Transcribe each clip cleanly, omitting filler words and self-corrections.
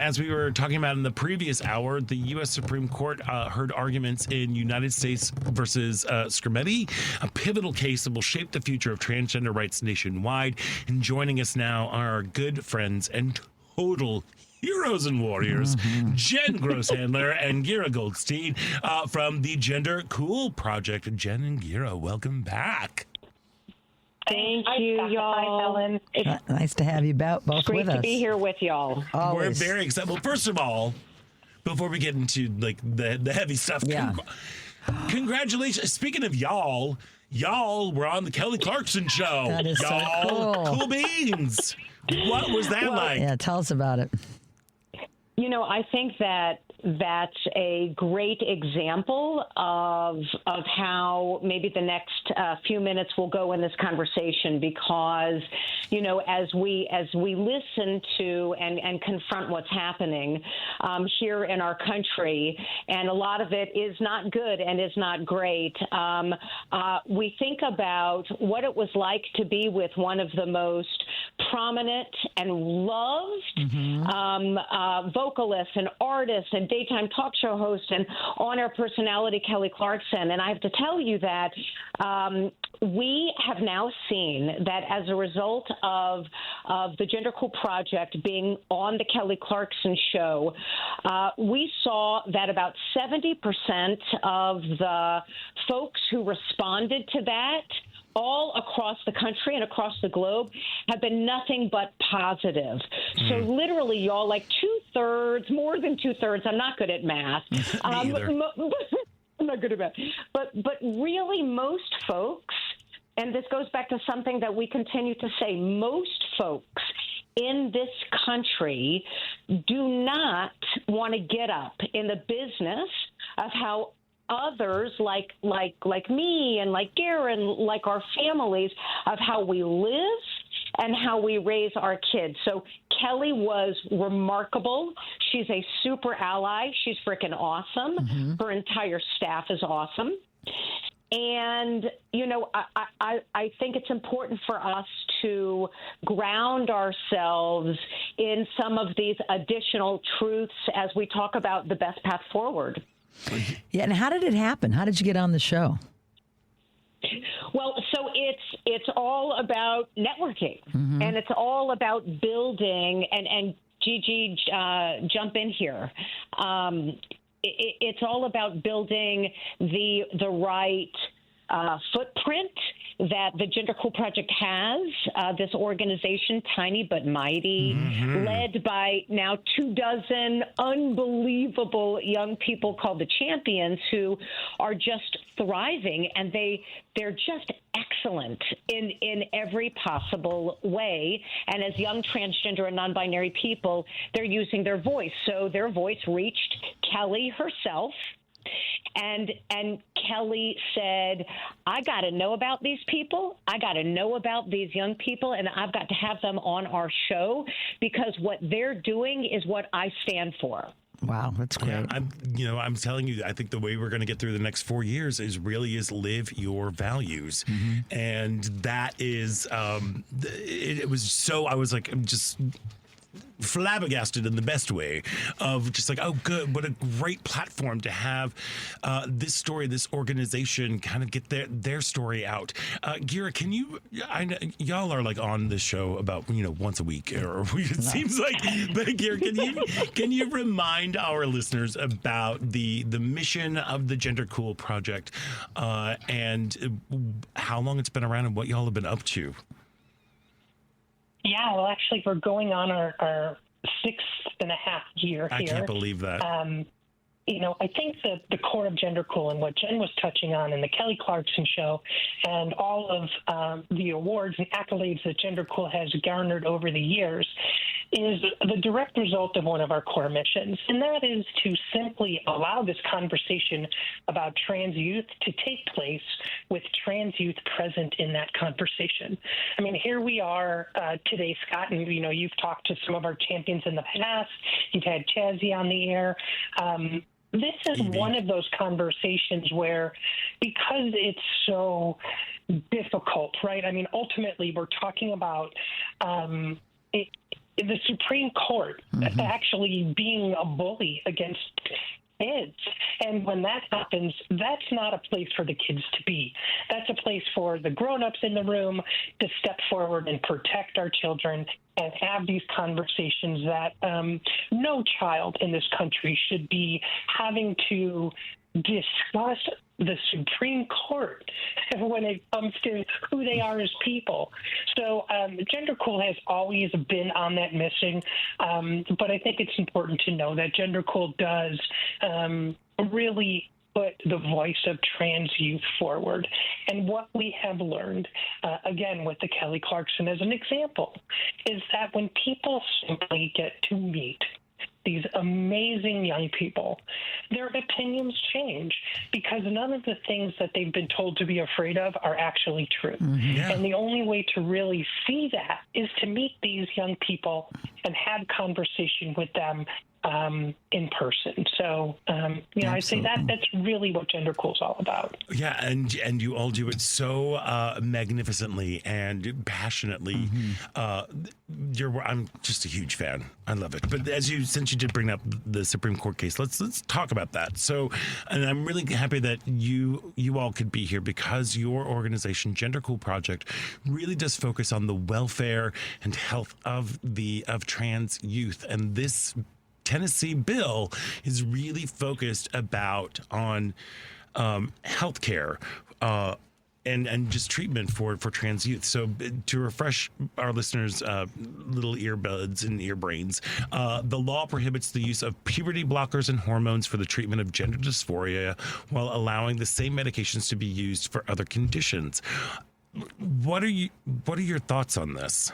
as we were talking about in the previous hour, the U.S. Supreme Court heard arguments in United States versus Scrimeti, a pivotal case that will shape the future of transgender rights nationwide. And joining us now are our good friends and total heroes and warriors, Jen Grosshandler and Gearah Goldstein from the Gender Cool Project. Jen and Gearah, welcome back. Thank you, y'all. Hi, Ellen. It's Nice to have you both with us. great to be here with y'all. Always. We're very excited. Well, first of all, before we get into like the heavy stuff, congratulations. Speaking of y'all were on the Kelly Clarkson show. That is so y'all, cool. cool beans. What was that like? Yeah, tell us about it. You know, I think that that's a great example of how maybe the next few minutes will go in this conversation, because, you know, as we listen to and confront what's happening here in our country, and a lot of it is not good and is not great, we think about what it was like to be with one of the most prominent and loved vocalists and artists and daytime talk show host and on-air personality Kelly Clarkson. And I have to tell you that we have now seen that as a result of the Gender Cool Project being on the Kelly Clarkson show, we saw that about 70% of the folks who responded to that all across the country and across the globe have been nothing but positive. So literally, y'all, like more than two-thirds, I'm not good at math. Me either. I'm not good at math. But really, most folks, and this goes back to something that we continue to say, most folks in this country do not want to get up in the business of how others like me and like Gearah and like our families, of how we live and how we raise our kids. So Kelly was remarkable. She's a super ally. She's freaking awesome. Her entire staff is awesome. And, you know, I think it's important for us to ground ourselves in some of these additional truths as we talk about the best path forward. Yeah, and how did it happen? How did you get on the show? Well, so it's all about networking, and it's all about building. And Gigi, jump in here. It's all about building the right footprint that the Gender Cool Project has, this organization, tiny but mighty, led by now 24 unbelievable young people called the Champions, who are just thriving, and they're just excellent in every possible way. And as young transgender and non-binary people, they're using their voice. So their voice reached Kelly herself. And Kelly said, I got to know about these people. I got to know about these young people, and I've got to have them on our show, because what they're doing is what I stand for. Wow, that's great. Yeah, I'm telling you, I think the way we're going to get through the next 4 years is live your values. And that is, it was so, I was like, I'm just flabbergasted in the best way of just like, oh, good, what a great platform to have this story, this organization kind of get their story out. Gearah, can you, I know y'all are like on this show about, once a week, or it seems like, but Gearah, can you remind our listeners about the mission of the Gender Cool Project and how long it's been around and what y'all have been up to? Yeah, well, actually, we're going on our 6.5 year here. I can't believe that. I think that the core of Gender Cool and what Jen was touching on in the Kelly Clarkson show, and all of the awards and accolades that Gender Cool has garnered over the years, is the direct result of one of our core missions, and that is to simply allow this conversation about trans youth to take place with trans youth present in that conversation. I mean, here we are today, Scott, and you've talked to some of our champions in the past. You've had Chazzy on the air. This is one of those conversations where, because it's so difficult, right? I mean, ultimately, we're talking about the Supreme Court actually being a bully against kids. And when that happens, that's not a place for the kids to be. That's a place for the grown-ups in the room to step forward and protect our children and have these conversations that no child in this country should be having to discuss the Supreme Court when it comes to who they are as people. So gendercool has always been on that mission, but I think it's important to know that gendercool does really put the voice of trans youth forward. And what we have learned, again, with the Kelly Clarkson as an example, is that when people simply get to meet these amazing young people, their opinions change because none of the things that they've been told to be afraid of are actually true. Yeah. And the only way to really see that is to meet these young people and have conversation with them in person. So, I say that's really what gendercool is all about. Yeah, and you all do it so magnificently and passionately. I'm just a huge fan. I love it. But since you did bring up the Supreme Court case, let's talk about that. So, and I'm really happy that you all could be here because your organization, Gendercool Project, really does focus on the welfare and health of trans youth, and this Tennessee bill is really focused on healthcare and just treatment for trans youth. So to refresh our listeners' little earbuds and ear brains, the law prohibits the use of puberty blockers and hormones for the treatment of gender dysphoria while allowing the same medications to be used for other conditions. What are your thoughts on this?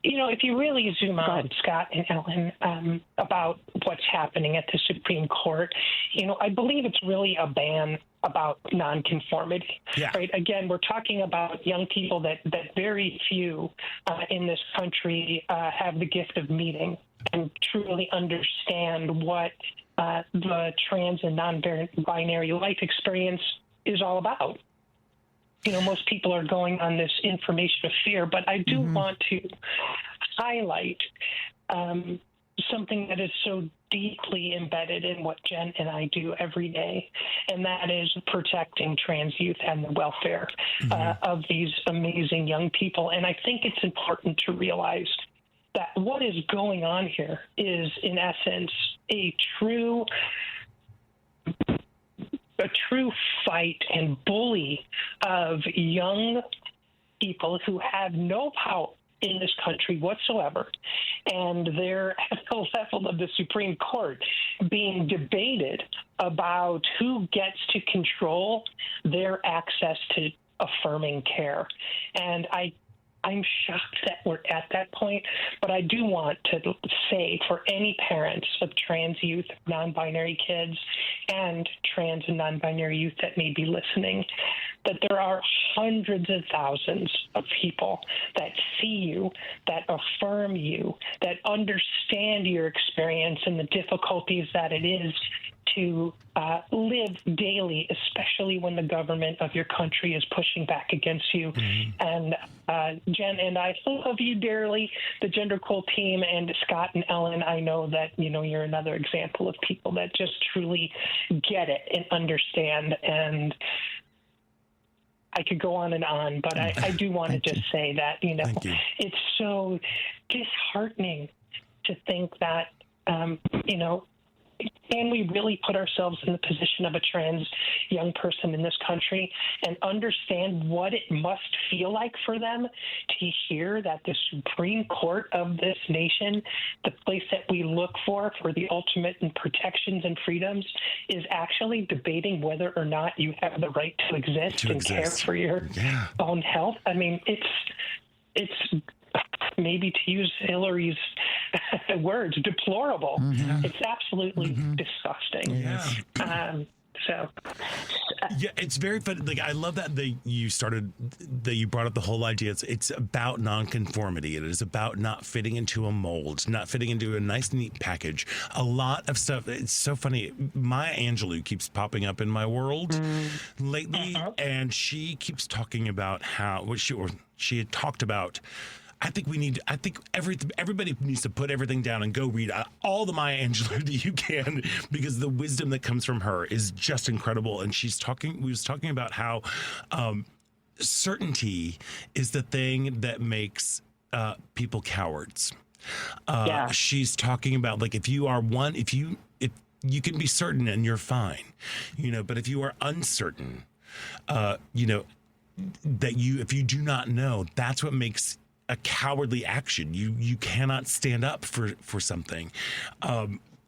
If you really zoom out, Scott and Ellen, about what's happening at the Supreme Court, I believe it's really a ban about nonconformity. Yeah. Right? Again, we're talking about young people that very few in this country have the gift of meeting and truly understand what the trans and non-binary life experience is all about. Most people are going on this information of fear, but I do want to highlight something that is so deeply embedded in what Jen and I do every day, and that is protecting trans youth and the welfare of these amazing young people. And I think it's important to realize that what is going on here is, in essence, a true fight and bully of young people who have no power in this country whatsoever, and they're at the level of the Supreme Court being debated about who gets to control their access to affirming care. And I'm shocked that we're at that point, but I do want to say for any parents of trans youth, non-binary kids, and trans and non-binary youth that may be listening, that there are hundreds of thousands of people that see you, that affirm you, that understand your experience and the difficulties that it is to live daily, especially when the government of your country is pushing back against you. And Jen and I love you dearly, the Gendercool team, and Scott and Ellen. I know that, you're another example of people that just truly get it and understand. And I could go on and on, but I do want to just say that, it's so disheartening to think that, can we really put ourselves in the position of a trans young person in this country and understand what it must feel like for them to hear that the Supreme Court of this nation, the place that we look for the ultimate in protections and freedoms, is actually debating whether or not you have the right to exist and care for your own health? I mean, it's maybe, to use Hillary's words, deplorable. It's absolutely disgusting. Yeah, it's very fun. Like, I love that you brought up the whole idea. It's about nonconformity. It is about not fitting into a mold, not fitting into a nice, neat package. A lot of stuff. It's so funny. Maya Angelou keeps popping up in my world lately, and she keeps talking about how she had talked about I think everybody needs to put everything down and go read all the Maya Angelou that you can, because the wisdom that comes from her is just incredible. And we was talking about how certainty is the thing that makes people cowards. She's talking about, like, if you can be certain and you're fine, but if you are uncertain, that if you do not know, that's what makes a cowardly action. You cannot stand up for something.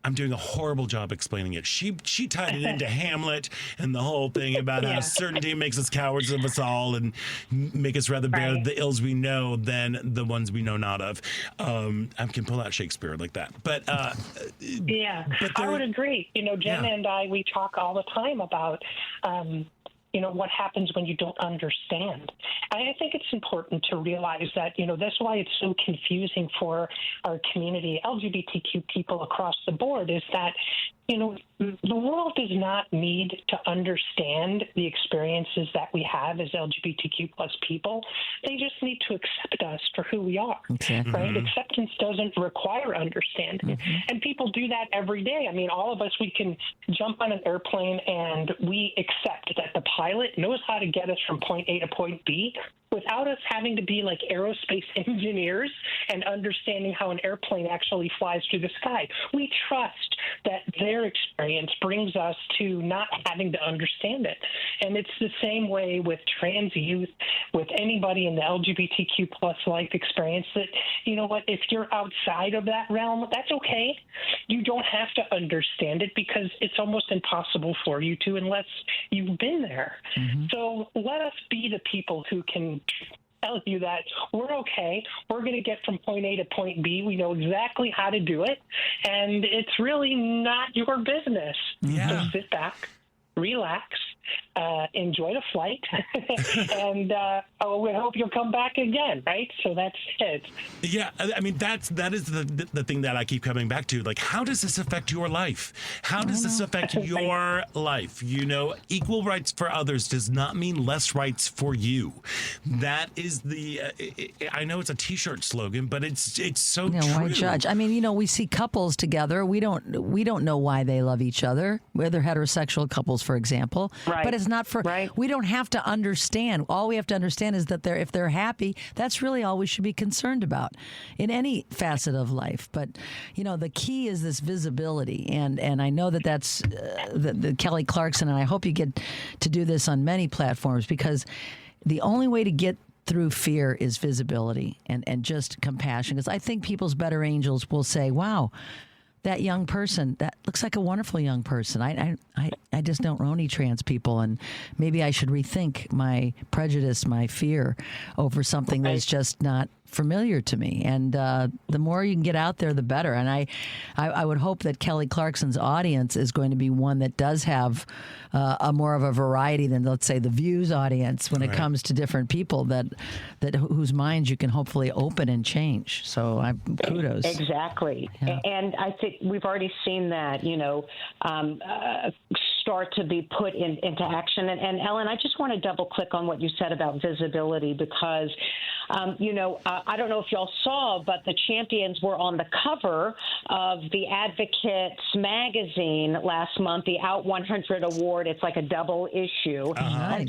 I'm doing a horrible job explaining it. She tied it into Hamlet and the whole thing about how certainty makes us cowards of us all and make us rather bear the ills we know than the ones we know not of. I can pull out Shakespeare like that. But I would agree. Jen and I, we talk all the time about what happens when you don't understand. I think it's important to realize that, that's why it's so confusing for our community, LGBTQ people across the board, is that, the world does not need to understand the experiences that we have as LGBTQ plus people. They just need to accept us for who we are, exactly. right? Acceptance doesn't require understanding. And people do that every day. I mean, all of us, we can jump on an airplane and we accept that the pilot knows how to get us from point A to point B without us having to be like aerospace engineers and understanding how an airplane actually flies through the sky. We trust that their experience brings us to not having to understand it. And it's the same way with trans youth, with anybody in the LGBTQ plus life experience, that, if you're outside of that realm, that's okay. You don't have to understand it because it's almost impossible for you to unless you've been there. So let us be the people who can tell you that we're okay. We're going to get from point A to point B. We know exactly how to do it. And it's really not your business. Yeah. So sit back, relax, enjoy the flight, and we hope you'll come back again, right? So that's it. Yeah, I mean, that is the thing that I keep coming back to. Like, how does this affect your life? How does this affect your life? Equal rights for others does not mean less rights for you. That is I know it's a T-shirt slogan, but it's so true. Why judge? I mean, we see couples together. We don't know why they love each other. Whether heterosexual couples, for example. Right. But it's not for. Right. We don't have to understand. All we have to understand is that if they're happy, that's really all we should be concerned about in any facet of life. But the key is this visibility, and I know that's the Kelly Clarkson, and I hope you get to do this on many platforms, because the only way to get through fear is visibility and just compassion. Because I think people's better angels will say, "Wow, that young person, that looks like a wonderful young person. I just don't know any trans people, and maybe I should rethink my prejudice, my fear over something that's just not familiar to me." And the more you can get out there, the better. And I would hope that Kelly Clarkson's audience is going to be one that does have a more of a variety than, let's say, the Views audience when it comes to different people that whose minds you can hopefully open and change. So kudos. Exactly. Yeah. And I think we've already seen that, start to be put into action. And Ellen, I just want to double click on what you said about visibility, because, I don't know if y'all saw, but the champions were on the cover of the Advocates magazine last month, the Out 100 Award. It's like a double issue. Nice.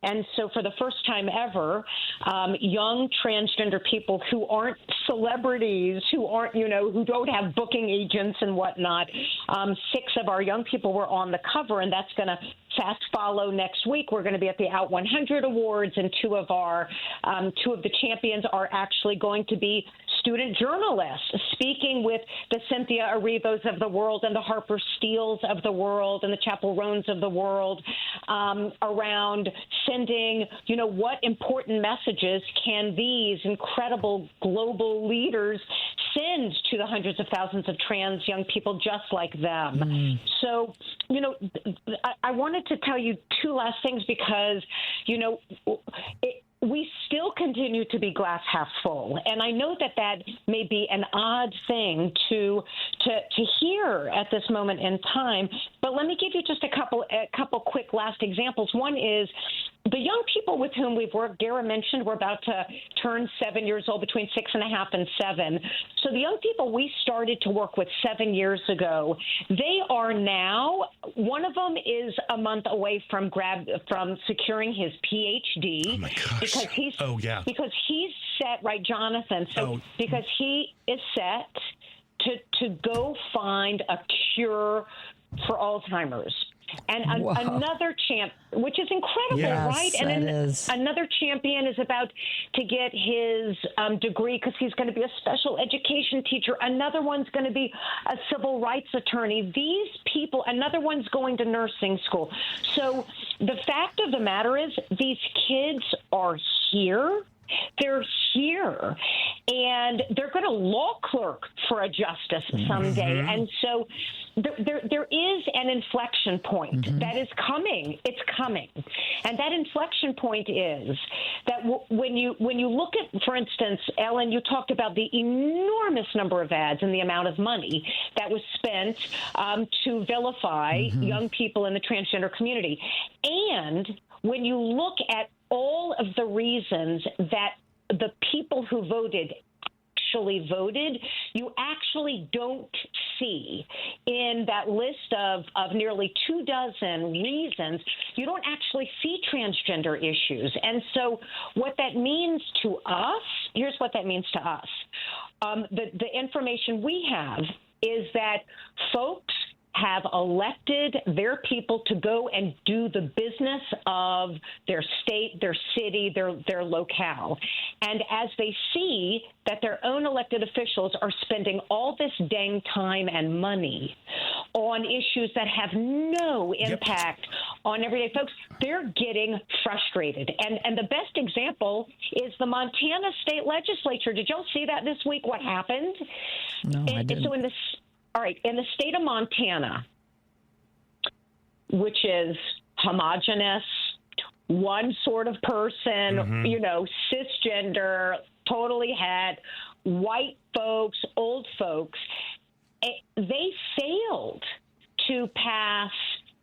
And so for the first time ever, young transgender people who aren't celebrities, who aren't, who don't have booking agents and whatnot, 6 of our young people were on the cover, and that's going to fast follow next week. We're going to be at the Out 100 Awards, and 2 of the champions are actually going to be student journalists, speaking with the Cynthia Erivos of the world and the Harper Steeles of the world and the Chapel Roans of the world, around sending, what important messages can these incredible global leaders send to the hundreds of thousands of trans young people just like them. So, I wanted to tell you 2 last things, because, we still continue to be glass half full. And I know that may be an odd thing to hear at this moment in time, but let me give you just a couple quick last examples. One is, the young people with whom we've worked, Gearah mentioned we're about to turn 7 years old, between 6.5 and 7. So the young people we started to work with 7 years ago, they are now, one of them is a month away from securing his PhD. Oh my gosh. Because he's set, right, Jonathan? So because he is set to go find a cure for Alzheimer's. And another champ, which is incredible, Yes, right? And that is. Another champion is about to get his degree because he's going to be a special education teacher. Another one's going to be a civil rights attorney. These people, another one's going to nursing school. So the fact of the matter is these kids are here. They're here, and they're going to law clerk for a justice someday. And so there is an inflection point that is coming. It's coming. And that inflection point is that when you look at, for instance, Ellen, you talked about the enormous number of ads and the amount of money that was spent to vilify young people in the transgender community. And when you look at all of the reasons that the people who voted actually voted, you actually don't see in that list of nearly 24 reasons, you don't actually see transgender issues. And so what that means to us, here's what that means to us. The information we have is that folks have elected their people to go and do the business of their state, their city, their locale. And as they see that their own elected officials are spending all this dang time and money on issues that have no impact on everyday folks, they're getting frustrated. And the best example is the Montana state legislature. Did y'all see that this week, what happened? No, I didn't. So in the state of Montana, which is homogenous, one sort of person, cisgender, totally het, white folks, old folks, they failed to pass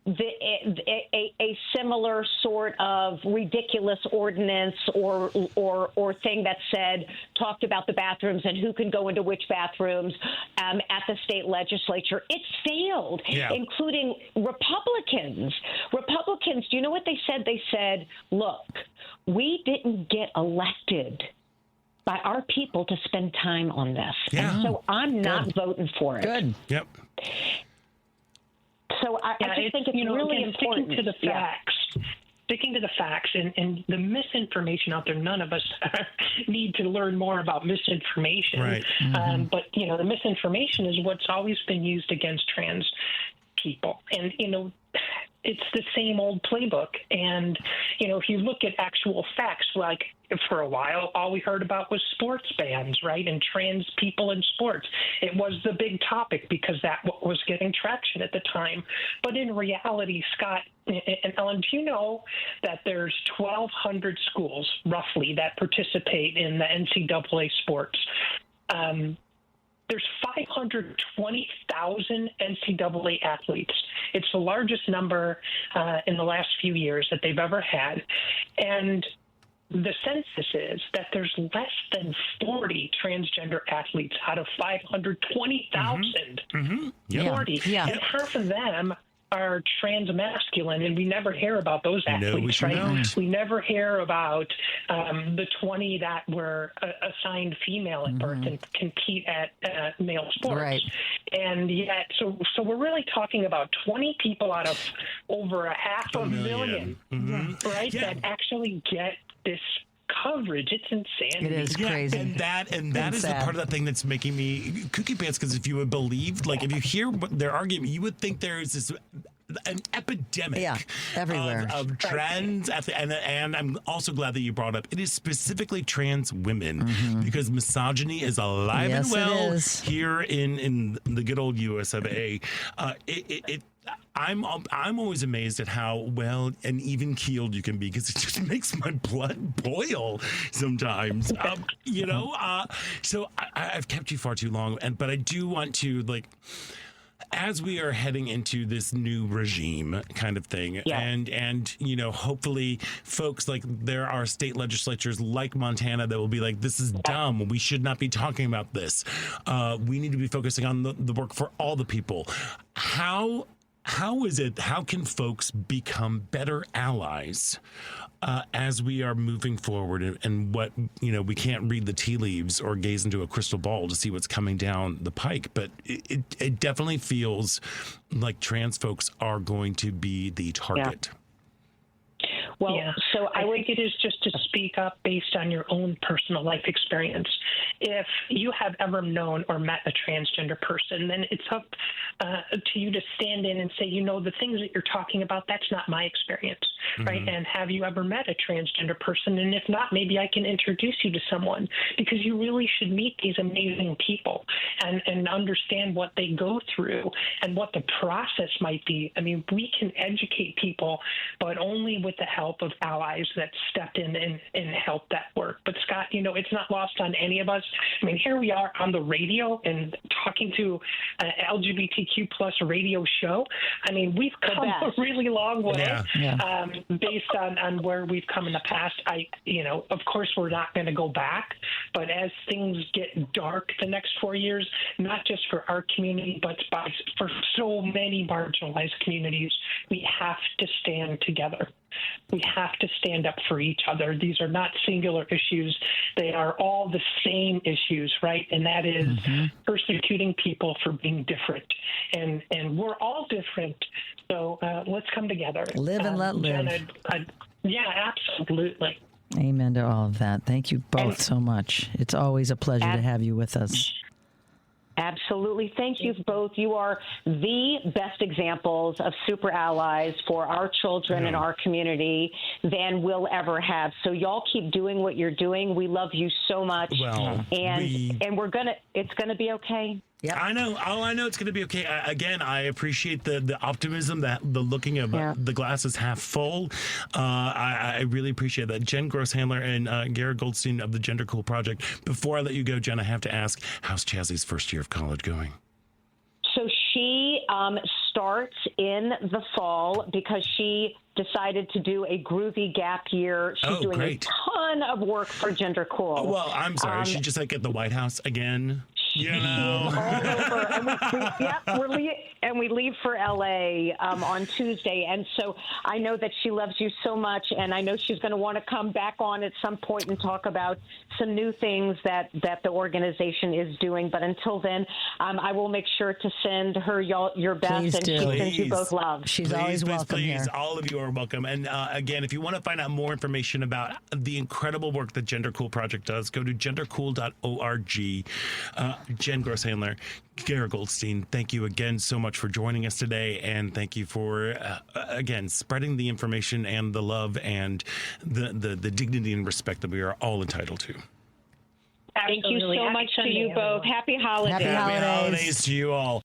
a similar sort of ridiculous ordinance or thing that talked about the bathrooms and who can go into which bathrooms at the state legislature. It failed, including Republicans. Republicans, do you know what they said? They said, look, we didn't get elected by our people to spend time on this. Yeah. And so I'm not voting for it. Good. Yep. So I just think it's really important. Sticking to the facts and the misinformation out there, none of us need to learn more about misinformation. Right. But, the misinformation is what's always been used against trans people. And, it's the same old playbook. And, if you look at actual facts, like for a while, all we heard about was sports bans, right? And trans people in sports. It was the big topic because that was getting traction at the time. But in reality, Scott and Ellen, do you know that there's 1,200 schools, roughly, that participate in the NCAA sports? There's 520,000 NCAA athletes. It's the largest number in the last few years that they've ever had. And the census is that there's less than 40 transgender athletes out of 520,000. 40. Yeah. And half of them are trans-masculine, and we never hear about those athletes, right? Don't. We never hear about the 20 that were assigned female at birth and compete at male sports. Right. And yet, so we're really talking about 20 people out of over 500,000, right, that actually get this coverage. It's insanity. It is crazy. And that is the part of that thing that's making me kooky pants, because if you would believe, if you hear their argument, you would think there is an epidemic everywhere of trans and I'm also glad that you brought up it is specifically trans women, because misogyny is alive and well here in the good old US of A. I'm always amazed at how well and even keeled you can be, because it just makes my blood boil sometimes. So I've kept you far too long, but I do want to as we are heading into this new regime kind of thing, Yeah. and hopefully folks like there are state legislatures like Montana that will be like, this is dumb. We should not be talking about this. We need to be focusing on the work for all the people. How can folks become better allies as we are moving forward, and what, we can't read the tea leaves or gaze into a crystal ball to see what's coming down the pike, but it definitely feels like trans folks are going to be the target. Well, Yeah. so I think it is just to speak up based on your own personal life experience. If you have ever known or met a transgender person, then it's up to you to stand in and say, the things that you're talking about, that's not my experience, right? And have you ever met a transgender person? And if not, maybe I can introduce you to someone, because you really should meet these amazing people and understand what they go through and what the process might be. I mean, we can educate people, but only with the help of allies that step in and help that work. But Scott, it's not lost on any of us. I mean, here we are on the radio and talking to an LGBTQ plus radio show. I mean, we've come a really long way based on where we've come in the past. Of course, we're not going to go back, but as things get dark the next 4 years, not just for our community, but for so many marginalized communities, we have to stand together. We have to stand up for each other. These are not singular issues. They are all the same issues, right? And that is persecuting people for being different. And we're all different. So let's come together. Live and let live. Jen, yeah, absolutely. Amen to all of that. Thank you both so much. It's always a pleasure to have you with us. Absolutely. Thank you both. You are the best examples of super allies for our children and our community than we'll ever have. So y'all keep doing what you're doing. We love you so much. Well, and it's going to be okay. Yep. I know. Oh, I know it's going to be okay. Again, I appreciate the optimism, the looking of the glass is half full. I really appreciate that. Jen Grosshandler and Gearah Goldstein of the Gender Cool Project. Before I let you go, Jen, I have to ask, how's Chazzy's first year of college going? So she starts in the fall because she decided to do a groovy gap year. She's doing a ton of work for Gender Cool. Oh, well, I'm sorry. Is she just like at the White House again? She is all over. And we leave for LA on Tuesday. And so I know that she loves you so much, and I know she's going to want to come back on at some point and talk about some new things that the organization is doing. But until then, I will make sure to send her your best. Please and do. she sends you both love. She's always welcome here. All of you are welcome. And again, if you want to find out more information about the incredible work that Gender Cool Project does, go to gendercool.org. Jen Grosshandler, Gearah Goldstein, thank you again so much for joining us today, and thank you for again spreading the information and the love and the dignity and respect that we are all entitled to. Thank you so much to you both. Happy holidays. Happy holidays. Happy holidays to you all.